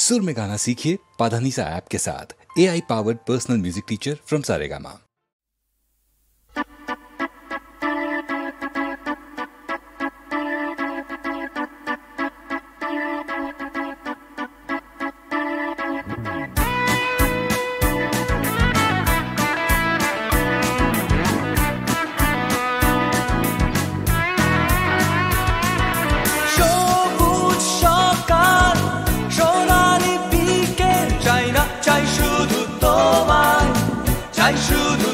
सुर में गाना सीखिए पाधानीसा ऐप के साथ। AI powered personal music teacher from Saregama. শুধু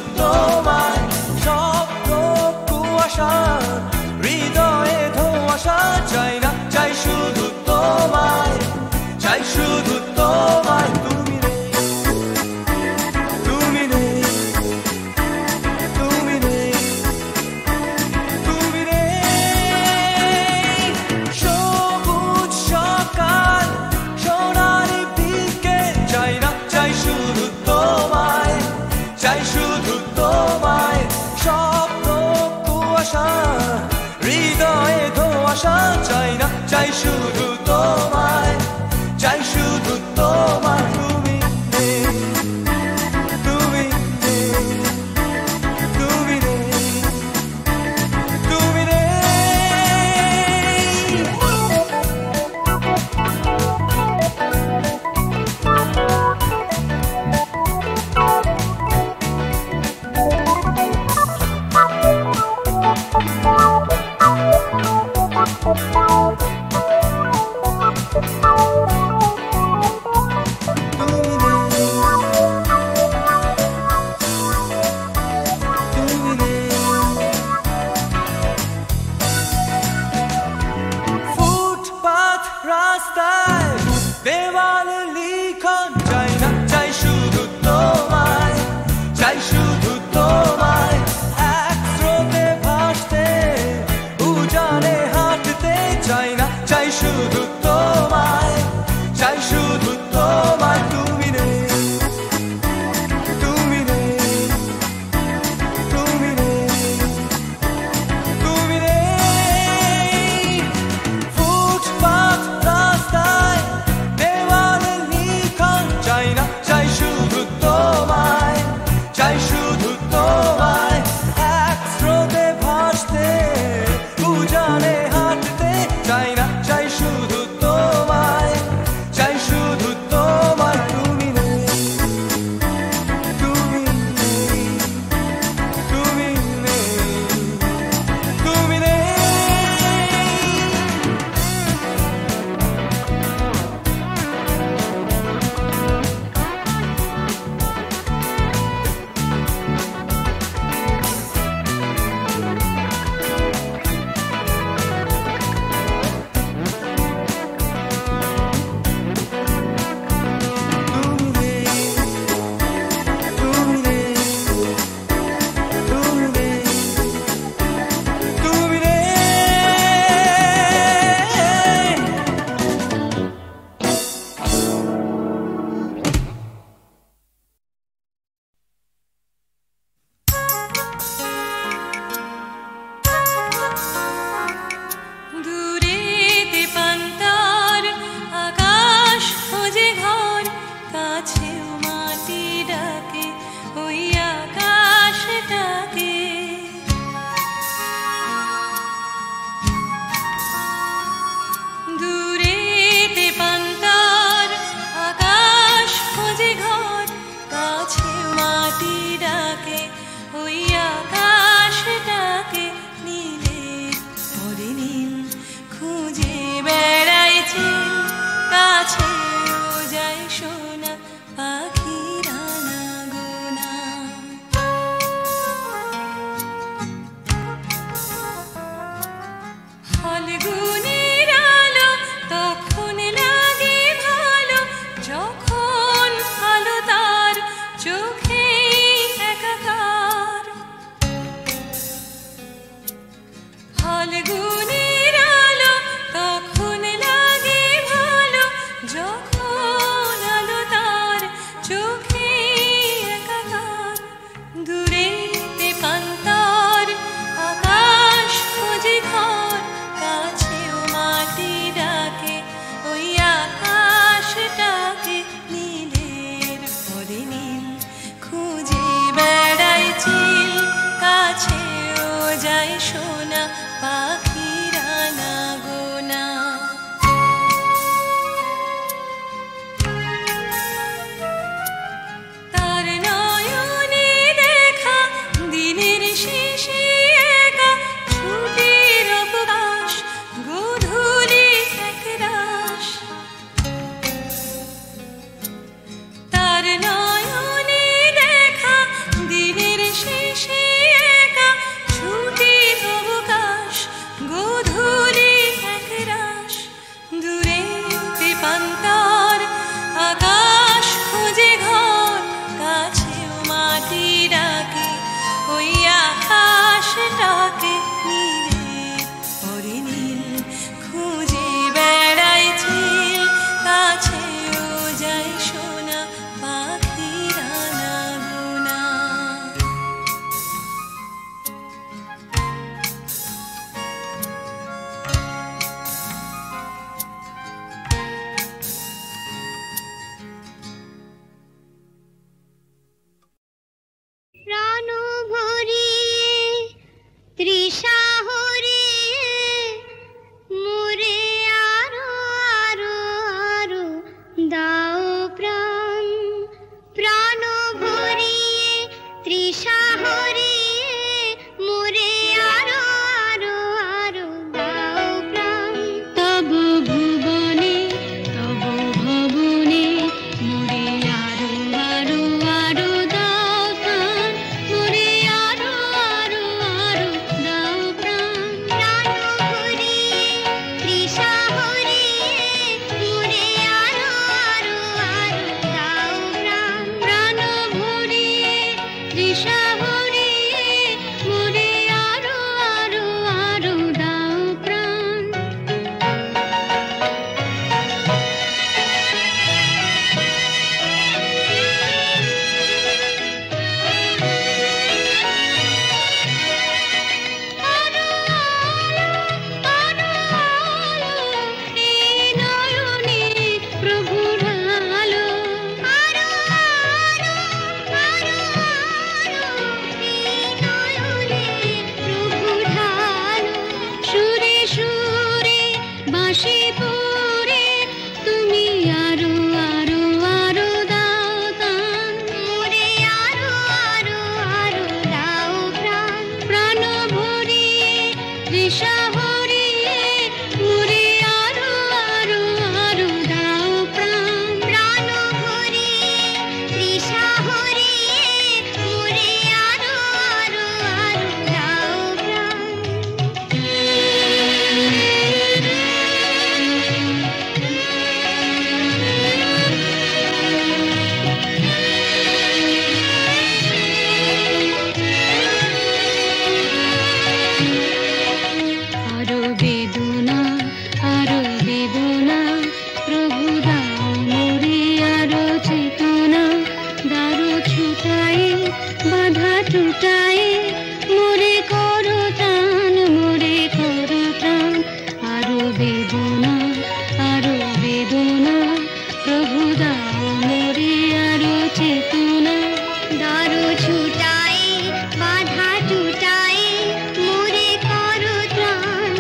প্রভুর আলো আরো আরো আরো আরো এই নয়নে প্রভু ঢালো সুরে সুরে বাঁশি পড়ে তুমি আরো আরো আরো দাও দান মোরে আরো আরো আরো দাও প্রাণ প্রাণ ভরিয়ে তৃষা ভরিয়ে মোরে আরো আরো আরো দাও প্রাণ প্রাণ ভরিয়ে তৃষা ভরিয়ে মোরে আরো আরো আরো দাও প্রাণ আরো বেদনা প্রভু দাও মোরে আরো চেতনা দারু ছুটাই বাধা টুটাই মোরে করো টান আরো বেদনা প্রভু দাও মোরে আরো চেতনা দারু ছুটাই বাধা টুটাই মোরে করো ত্রাণ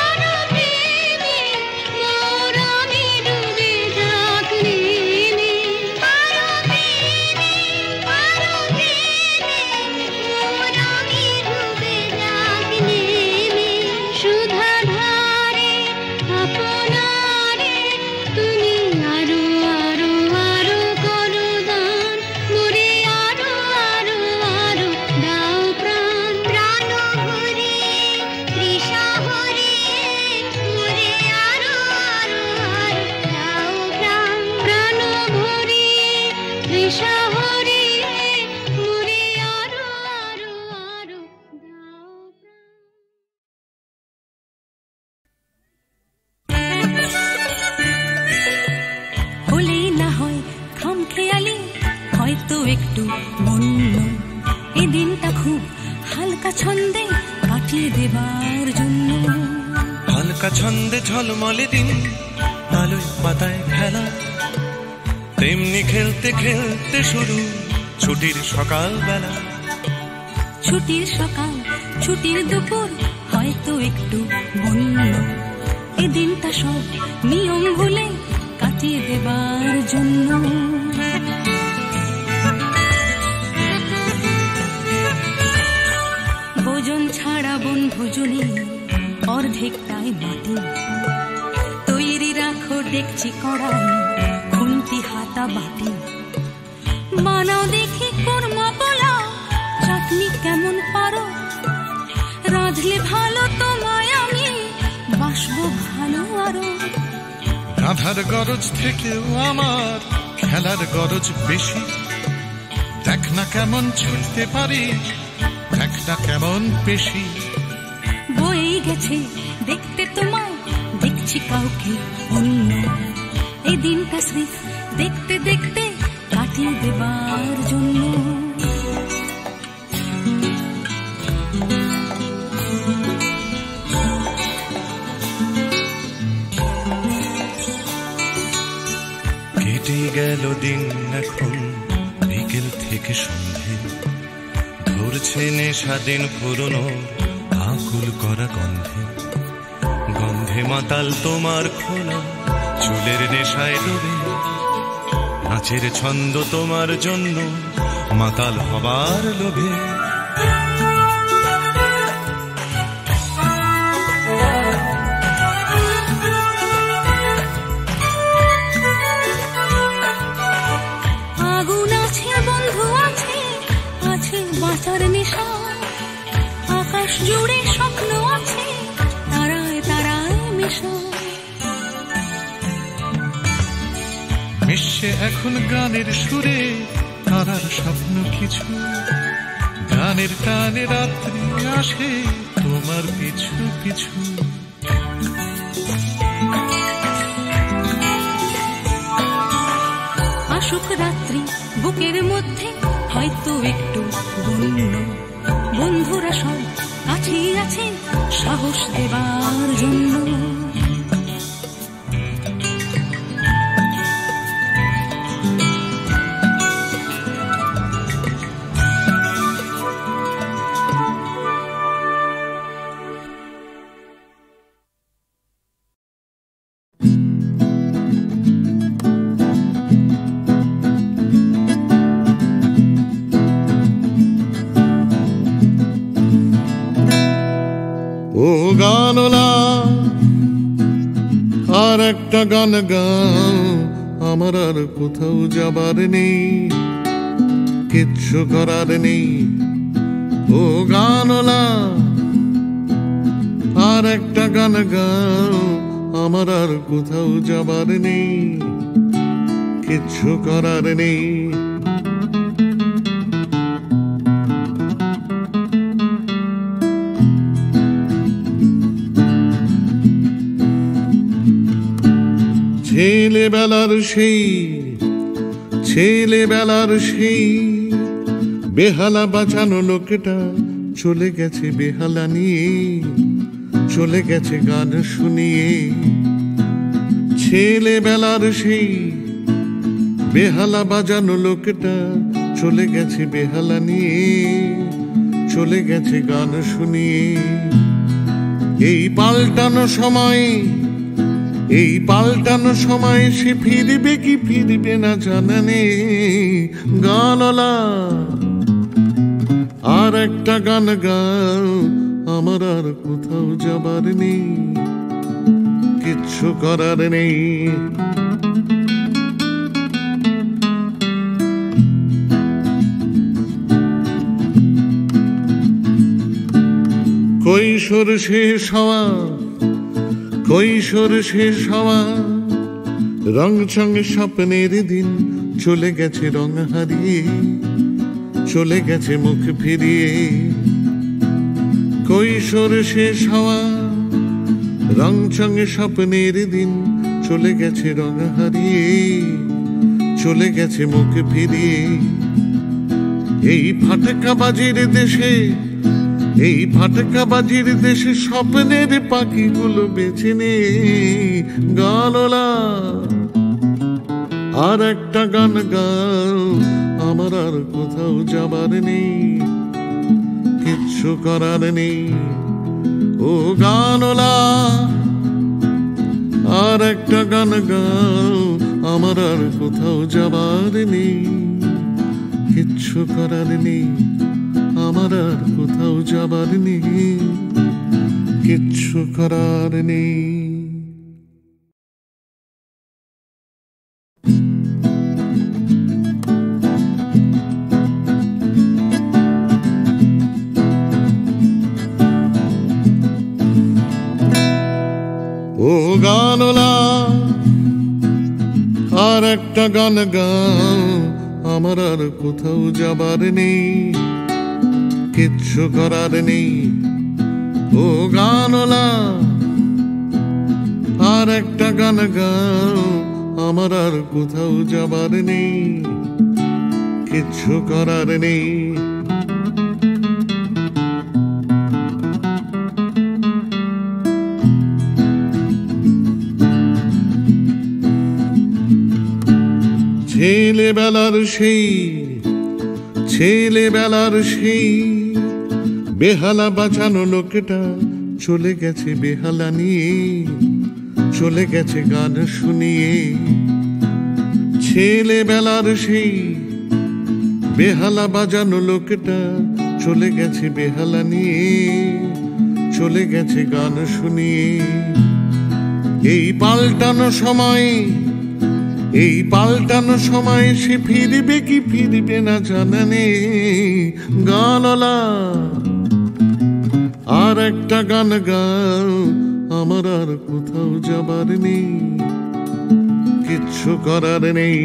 আরো প্রেমে মোর আমি ডুবে যাক নেমে আরো প্রেমে মোর আমি ডুবে যাক নেমে সুধা ধারে আপনারে তুমি আরো আরো আরো করো দান মোরে আরো আরো আরো দাও প্রাণ প্রাণ ভরিয়ে তৃষা ভরিয়ে মোরে আরো আরো আরো দাও প্রাণ প্রাণ ভরিয়ে তৃষা ভরিয়ে মোরে আরো আরো আরো দাও প্রাণ হলেই না হয় খামখেয়ালি হয়তো একটু বন্য এই দিনটা খুব হালকা ছন্দে কাটিয়ে দেবার জন্য হালকা ছন্দে ঝলমলে দিন আলোয় পাতায় খেলা তেমনি খেলতে খেলতে শুরু ছুটির সকাল বেলা ছুটির সকাল ছুটির দুপুর হয়তো একটু বন্য এই দিনটা সব নিয়ম ভুলে কাটিয়ে দেবার জন্য ভোজন ছাড়া বন ভোজনী অর্ধেকটাই মাটি তৈরি রাখো ডেকচি কড়াই খুন্তি হাতা বাটি বানাও দেখি কোরমা পোলাও চাটনি কেমন পারো রাঁধলে ভালো তোমায় আমি বাসবো ভালো আরো রাধার গরজ থেকেও আমার খেলার গরজ বেশি দেখ না কেমন ছুটতে পারি দেখ না কেমন পেশি বয়ে গেছে দেখতে তোমায় দেখছি কাউকে অন্য এই দিনটা স্রেফ দেখতে দেখতে কাটিয়ে দেবার জন্য কেটে গেল দিন এখন বিকেল থেকে সন্ধে ধরছে নেশা দিন পুরনো আকুল করা গন্ধে গন্ধে মাতাল তোমার খোলা চুলের নেশায় ডুবে নাচের ছন্দ তোমার জন্য মাতাল হবার লোভে আগুন আছে বন্ধু আছে আছে বাঁচার নেশা আকাশ জুড়ে স্বপ্ন আছে তারায় তারায় মেশা মিশে এখন গানের সুরে তারার স্বপ্ন কিছু গানের টানে রাত্রি আসে তোমার পিছু পিছু আসুক রাত্রি বুকের মধ্যে হয়তো একটু বন্য বন্ধুরা সব কাছেই আছে সাহস দেবার জন্য। ও গানলা আর একটা গান গাও, আমার আর কোথাও যাবার নেই, কিচ্ছু করার নেই। ও গানলা আর একটা গান গাও, আমার আর কোথাও যাবার নেই, কিচ্ছু করার নেই। ছেলেবেলার সেই বেহালা বাঁচানো লোকটা চলে গেছে বেহালা নিয়ে, চলে গেছে গান শুনিয়ে। ছেলেবেলার সেই বেহালা বাজানো লোকটা চলে গেছে বেহালা নিয়ে, চলে গেছে গান শুনিয়ে। এই পাল্টানো সময় সে ফিরবে কি ফিরবে না জানা নেই। গানলা আর একটা গান গাও, আমার আর কোথাও যাবার নেই, কিচ্ছু করার নেই। কৈশোর শেষ হওয়া রং চং স্বপ্নের দিন চলে গেছে রং হারিয়ে, চলে গেছে মুখ ফিরিয়ে। কৈশোর শেষ হওয়া রং চং স্বপ্নের দিন চলে গেছে রং হারিয়ে, চলে গেছে মুখ ফিরিয়ে। এই ফাটকাবাজির দেশে স্বপ্নের পাখিগুলো বেছে নে। গানলা আর একটা গান গাও, আমার আর কোথাও যাবার নেই, কিচ্ছু করার নেই। ও গানলা আর একটা গান গাও, আমার আর কোথাও যাবার নেই, কিচ্ছু করার নেই। আমার আর কোথাও যাবার নেই, কিচ্ছু করার নেই। ও গানলা আর একটা গান গাও, আমার আর কোথাও যাবার নেই, কিচ্ছু করার নেই। ও গানলা আর একটা গান গাও, আমার আর কোথাও যাবার নেই, কিচ্ছু করার নেই। ছেলেবেলার সেই বেহালা বাঁচানো লোকটা চলে গেছে বেহালা নিয়ে, চলে গেছে গান শুনিয়ে। ছেলেবেলার সেই বেহালা বাজানো লোকটা চলে গেছে বেহালা নিয়ে, চলে গেছে গান শুনিয়ে। এই পাল্টানো সময় সে ফিরবে কি ফিরবে না জানা নেই। গানলা আর একটা গান গাও, আমার আর কোথাও যাবার নেই, কিচ্ছু করার নেই।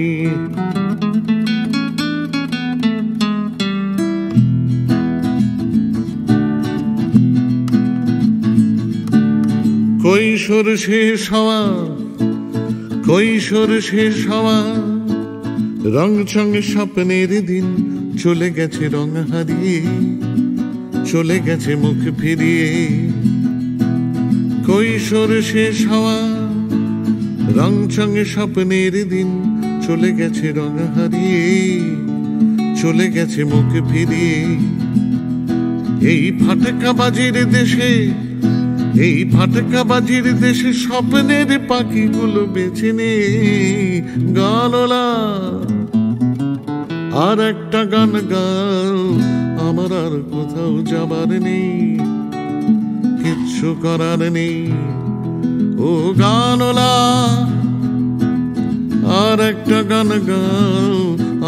কৈশোর শেষ হওয়া রং চং স্বপ্নের দিন চলে গেছে রং হারিয়ে, চলে গেছে মুখ ফিরিয়ে। কৈশোর শেষ হওয়া রংচঙে স্বপ্নের দিন চলে গেছে রং হারিয়ে, চলে গেছে মুখ ফিরিয়ে। এই ফাটকাবাজির দেশে, এই ফাটকাবাজির দেশে স্বপ্নের পাখিগুলো বেছে নে গানলা। আর একটা গান গাও, আমার আর কোথাও যাবার নেই, কিচ্ছু করার নেই ও গানলা। আর একটা গান গাও,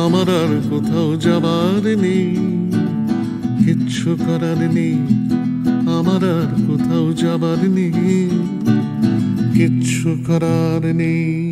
আমার আর কোথাও যাবার নেই, কিচ্ছু করার নেই, আমার আর কোথাও যাবার নেই, কিচ্ছু করার নেই।